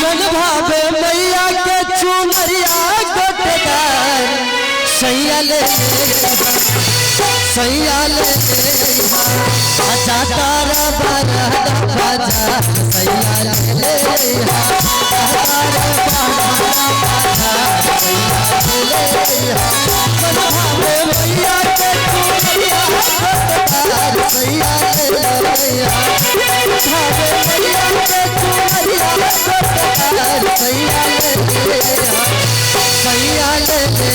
मन भावे मैया के चुनरिया गोटेदार सैया ले अच्छा तारा बाजा सैया ले मैया के चुनरिया गोटेदार सैया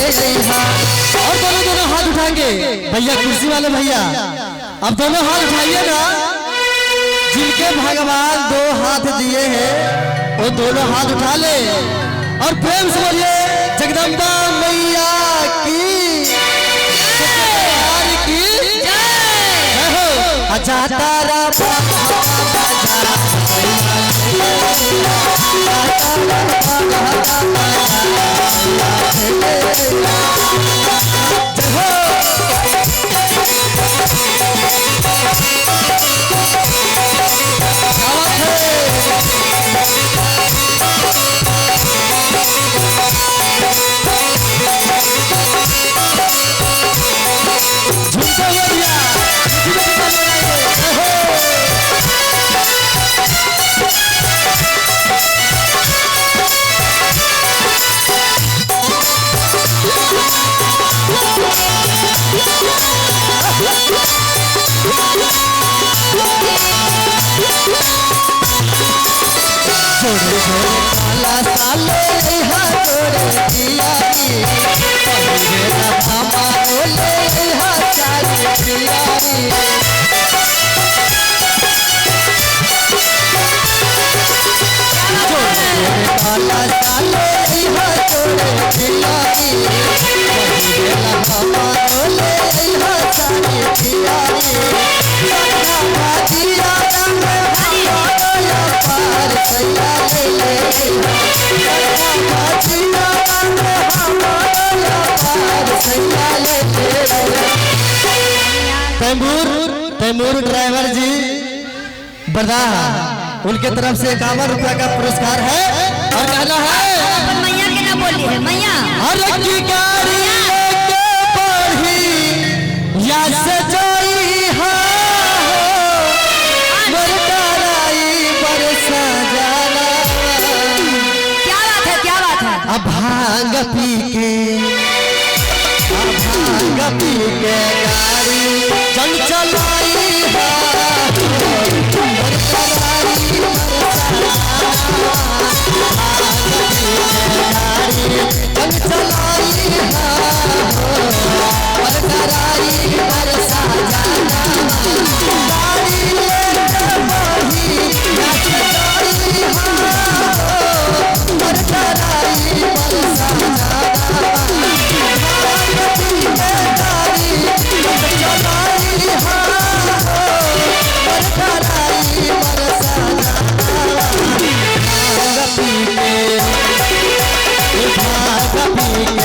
और दोनों हाथ उठाएंगे भैया, कुर्सी वाले भैया अब दोनों हाथ उठाइए ना। जिनके भगवान दो हाथ दिए हैं वो दोनों हाथ उठा ले और प्रेम से बोलिए जगदम्बा मैया की अच्छा तारा तैमूर ड्राइवर जी बता उनके तरफ से 51 रुपया का पुरस्कार है और कहना है मैया के ना बोली है मैया हर की गाड़ी लेके बढ़ी या से जाई मरदाई बरसा जाला। क्या बात है अब भांग पी के गाड़ी चल चलाई क्या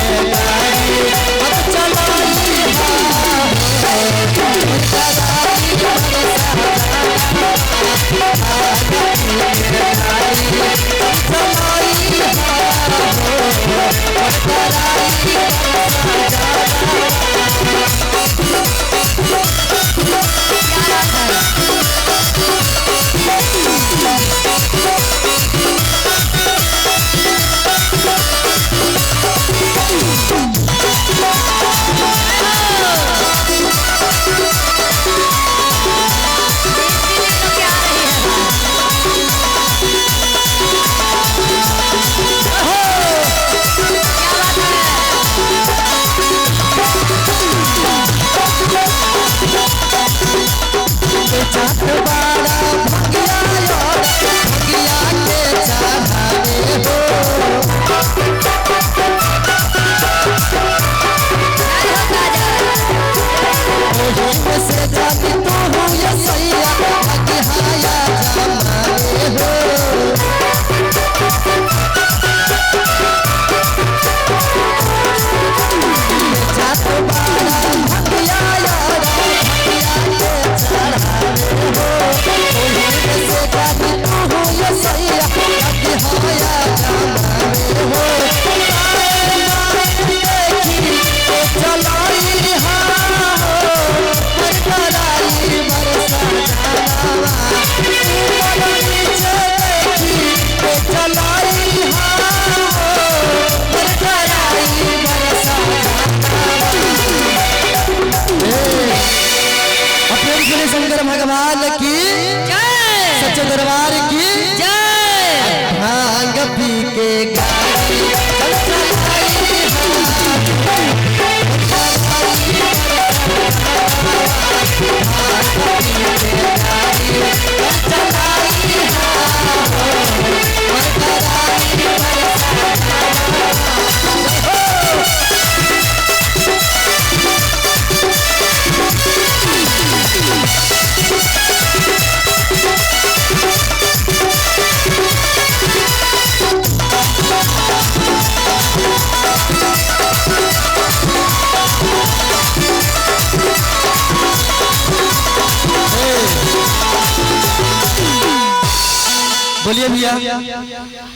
बोलिए भैया।